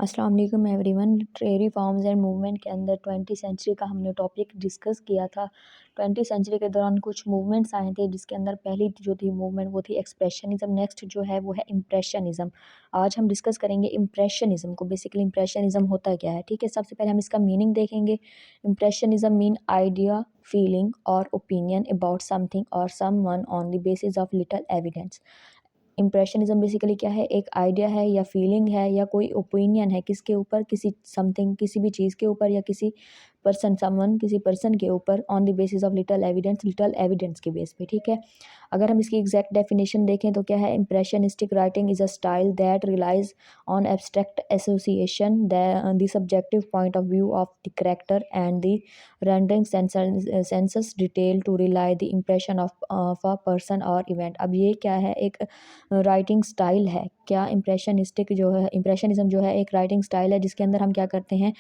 अस्सलाम वालेकुम everyone. Literary forms and movement के अंदर 20वीं सेंचुरी का हमने टॉपिक डिस्कस किया था। 20वीं सेंचुरी के दौरान कुछ मूवमेंट्स आए थे, जिसके अंदर पहली जो थी मूवमेंट वो थी एक्सप्रेशनिज्म। नेक्स्ट जो है वो है इम्प्रेशनिज्म। आज हम डिस्कस करेंगे इम्प्रेशनिज्म को। बेसिकली इम्प्रेशनिज्म होता क्या है, ठीक है। सबसे पहले हम इसका मीनिंग देखेंगे। इम्प्रेशनिज्म मीन आइडिया, फीलिंग और ओपिनियन अबाउट समथिंग और someone on the basis of little evidence. Impressionism basically क्या है, एक आइडिया है या फीलिंग है या कोई ओपिनियन है किसके ऊपर, किसी समथिंग, किसी भी चीज़ के ऊपर या किसी पर्सन, समवन, किसी पर्सन के ऊपर on the basis of little evidence के बेस पे, ठीक है। अगर हम इसकी एग्जैक्ट डेफिनेशन देखें तो क्या है, impressionistic writing is a style that relies on abstract association the subjective point of view of the character and the rendering senses detail to relay the impression of a person or event. अब ये क्या है, एक writing style है। क्या impressionistic जो है, impressionism जो है एक राइटिंग स्टाइल है जिसके अंदर हम क्या करते हैं,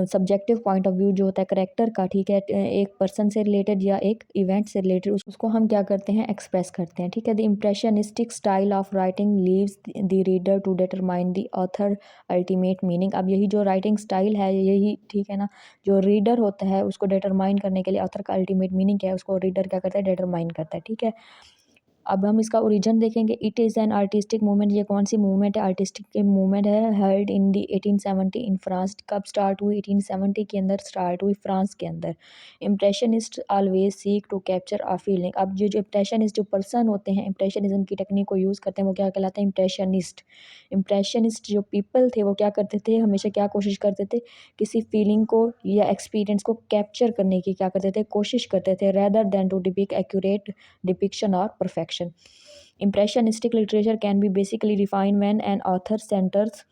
सब्जेक्टिव पॉइंट ऑफ व्यू जो होता है करेक्टर का, ठीक है, एक पर्सन से रिलेटेड या एक इवेंट से रिलेटेड, उसको हम क्या करते हैं, एक्सप्रेस करते हैं, ठीक है। The impressionistic style of writing leaves the reader to determine the author ultimate meaning. अब यही जो राइटिंग स्टाइल है यही, ठीक है ना, जो रीडर होता है उसको डिटरमाइन करने के लिए ऑथर का अल्टीमेट मीनिंग क्या है उसको रीडर क्या करता है, डिटरमाइन करता है, ठीक है। अब हम इसका ओरिजिन देखेंगे। It is an artistic movement. ये कौन सी मूवमेंट है, आर्टिस्टिक मूवमेंट है। Held in the 1870 in France. कब स्टार्ट हुई, 1870 के अंदर स्टार्ट हुई, फ्रांस के अंदर। Impressionist always seek to capture a feeling. अब जो इम्प्रेशनिस्ट जो पर्सन होते हैं, इम्प्रेशनिज्म की टेक्निक को यूज़ करते हैं, वो क्या कहलाते हैं, इम्प्रेशनिस्ट। इम्प्रेशनिस्ट जो पीपल थे वो क्या करते थे, हमेशा क्या कोशिश करते थे, किसी फीलिंग को या एक्सपीरियंस को कैप्चर करने की क्या करते थे, कोशिश करते थे, rather than to depict accurate depiction or perfection. Impressionistic literature can be basically defined when an author centers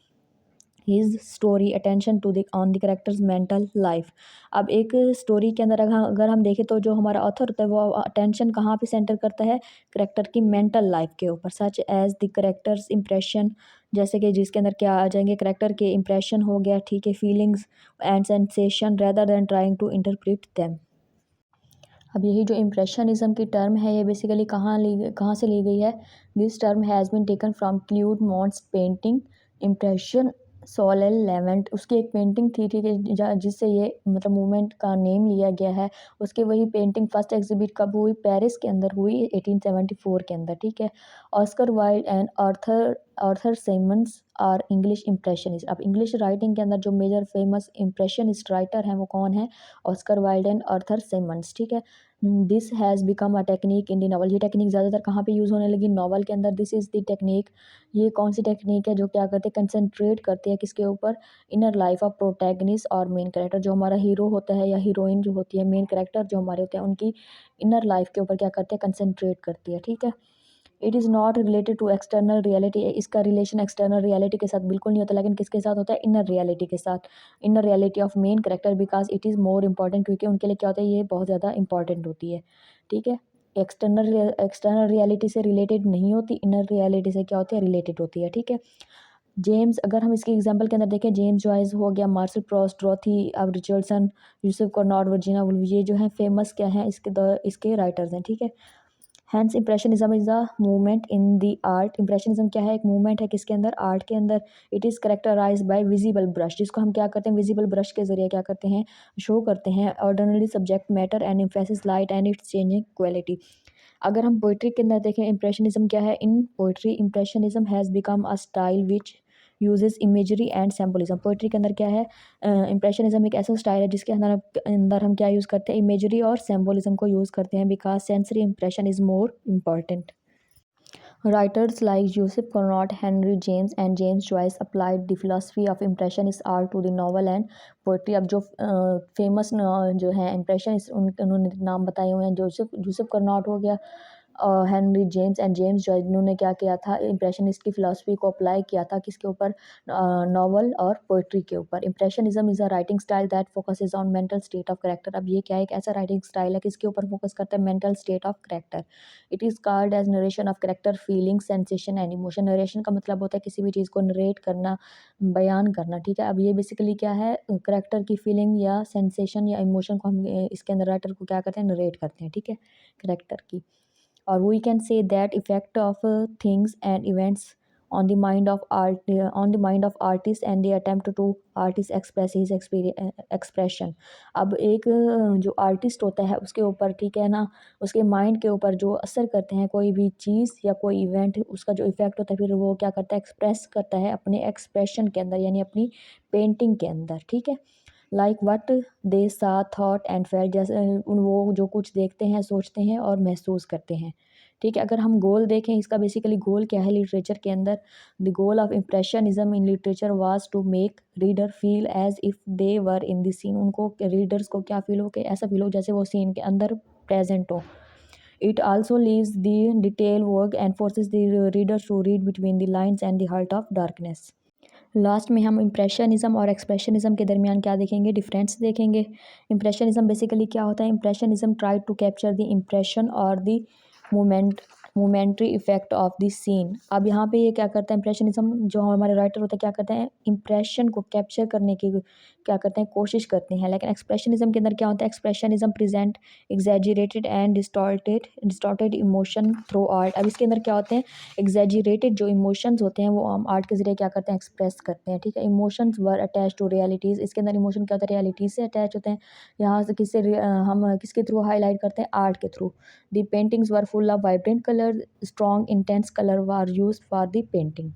his story attention to the on the character's mental life. अब एक स्टोरी के अंदर अगर हम देखें तो जो हमारा ऑथर होता है वो अटेंशन कहाँ पे सेंटर करता है, करेक्टर की मेंटल लाइफ के ऊपर, such as the characters impression, जैसे कि जिसके अंदर क्या आ जाएंगे, करेक्टर के इम्प्रेशन हो गया, ठीक है, feelings and sensation rather than trying to interpret them. अब यही जो इम्प्रेशनिज्म की टर्म है ये बेसिकली कहाँ से ली गई है। This term has been taken from Claude Monet's painting Impression Soleil Levant. उसकी एक पेंटिंग थी, ठीक है, जिससे ये मतलब मूवमेंट का नेम लिया गया है। उसकी वही पेंटिंग फर्स्ट एग्जिबिट कब हुई, पेरिस के अंदर हुई, 1874 के अंदर, ठीक है। Oscar Wilde and Arthur Arthur Symons are English impressionist. अब इंग्लिश राइटिंग के अंदर जो मेजर फेमस इम्प्रेशनिस्ट राइटर हैं वो कौन है, Oscar Wilde and Arthur Symons, ठीक है। This has become a technique in the novel. ये टेक्निक ज़्यादातर कहाँ पे यूज़ होने लगी, नावल के अंदर। दिस इज़ द टेक्निक, ये कौन सी टेक्निक है जो क्या करते हैं, कंसंट्रेट करते हैं किसके ऊपर, इनर लाइफ ऑफ प्रोटैगनिस्ट और मेन कैरेक्टर। जो हमारा हीरो होता है या हीरोइन जो होती है, मेन कैरेक्टर जो हमारे होते हैं, उनकी इनर लाइफ के ऊपर क्या करते हैं, कंसंट्रेट करती है, ठीक है। It is not related to external reality. इसका रिलेशन एक्सटर्नल रियलिटी के साथ बिल्कुल नहीं होता, लेकिन किसके साथ होता है, इनर रियलिटी के साथ, inner reality of main character, because it is more important, क्योंकि उनके लिए क्या होता है, ये बहुत ज़्यादा इंपॉर्टेंट होती है, ठीक है। एक्सटर्नल रियलिटी से रिलेटेड नहीं होती, इनर रियलिटी से क्या होती है, रिलेटेड होती है, ठीक है। जेम्स, अगर हम इसके एग्जांपल के अंदर देखें, जेम्स जॉयस हो गया, मार्शल प्रोस्ट, डॉरोथी अब Richardson, Yusuf Karnad, Virginia Woolf, ये जो है फेमस क्या है, इसके राइटर्स हैं, ठीक है। Hence impressionism is a movement in the art. Impressionism क्या है, एक मूवमेंट है किसके अंदर, आर्ट के अंदर। It is characterize by visible brush, जिसको हम क्या करते हैं, विजिबल ब्रश के जरिए क्या करते हैं, शो करते हैं ordinary subject matter and emphasis light and it's changing quality. अगर हम पोइट्री के अंदर देखें, इम्प्रेशनिज्म क्या है, in poetry impressionism has become a style which uses imagery and symbolism. Poetry के अंदर क्या है, इम्प्रेशनिज्म एक ऐसा स्टाइल है जिसके अंदर हम क्या यूज़ करते हैं, इमेजरी और सिंबलिज्म को यूज़ करते हैं, because sensory impression is more important. Writers like Joseph Conrad, Henry James and James Joyce applied the philosophy of impressionist art to the novel and poetry. अब जो फेमस जो है impressionist उन्होंने नाम बताए हुए हैं, जोसेफ कर्नाड हो गया, Henry James and James Joyce, इन्होंने क्या किया था, इम्प्रेशनिस्ट की फिलॉसफी को अप्लाई किया था किसके ऊपर, नावल और पोइट्री के ऊपर। Impressionism is a writing style that focuses on mental state of character. अब ये क्या है, एक ऐसा राइटिंग स्टाइल है किसके ऊपर फोकस करता है, mental state of character. It is called as narration of character feeling sensation and emotion. Narration का मतलब होता है किसी भी चीज़ को नरेट करना, बयान करना, ठीक है। अब ये बेसिकली क्या है, करेक्टर की फीलिंग या सेंसेशन या इमोशन को हम इसके अंदर राइटर को क्या करते हैं, नरेट करते हैं, ठीक है, करेक्टर की। और we can see that effect of things and events on the mind of artist and they attempt to artist express his expression। अब एक जो आर्टिस्ट होता है उसके ऊपर, ठीक है ना, उसके माइंड के ऊपर जो असर करते हैं कोई भी चीज़ या कोई इवेंट, उसका जो इफ़ेक्ट होता है फिर वो क्या करता है, एक्सप्रेस करता है अपने एक्सप्रेशन के अंदर, यानी अपनी पेंटिंग के अंदर, ठीक है। लाइक वट दे सा थॉट एंड फेल्ट, जैसे वो जो कुछ देखते हैं, सोचते हैं और महसूस करते हैं, ठीक है। अगर हम गोल देखें, इसका बेसिकली गोल क्या है लिटरेचर के अंदर, the goal of impressionism in literature was to make reader feel as if they were in the scene. उनको, रीडर्स को क्या फील हो कि ऐसा फील हो जैसे वो सीन के अंदर प्रेजेंट हो। It also leaves the detail work and forces the readers to read between the lines and the heart of darkness. Last में हम इम्प्रेशनिज़म और एक्सप्रेशनिज़म के दरमियान क्या देखेंगे, डिफरेंस देखेंगे। इम्प्रेशनिज़म बेसिकली क्या होता है, impressionism try to capture the impression और the momentary effect of the scene. अब यहाँ पे ये क्या करता है, इम्प्रेशनिज़म जो हमारे राइटर होते हैं क्या करते हैं, इम्प्रेशन को कैप्चर करने की क्या करते हैं, कोशिश करते हैं। लेकिन एक्सप्रेशनिज़म के अंदर क्या होता है, expressionism present exaggerated and distorted emotion through art. अब इसके अंदर क्या होते हैं, एग्जैजरेटेड जो इमोशंस होते हैं वो हम आर्ट के ज़रिए क्या करते हैं, एक्सप्रेस करते हैं, ठीक है। Emotions were attach to realities, इसके अंदर इमोशन क्या होता है, रियलिटीज़ से अटैच होते हैं। यहाँ से हम किसके थ्रू हाईलाइट करते हैं, आर्ट के through. The paintings were full of vibrant colour, strong intense colour were use for the painting.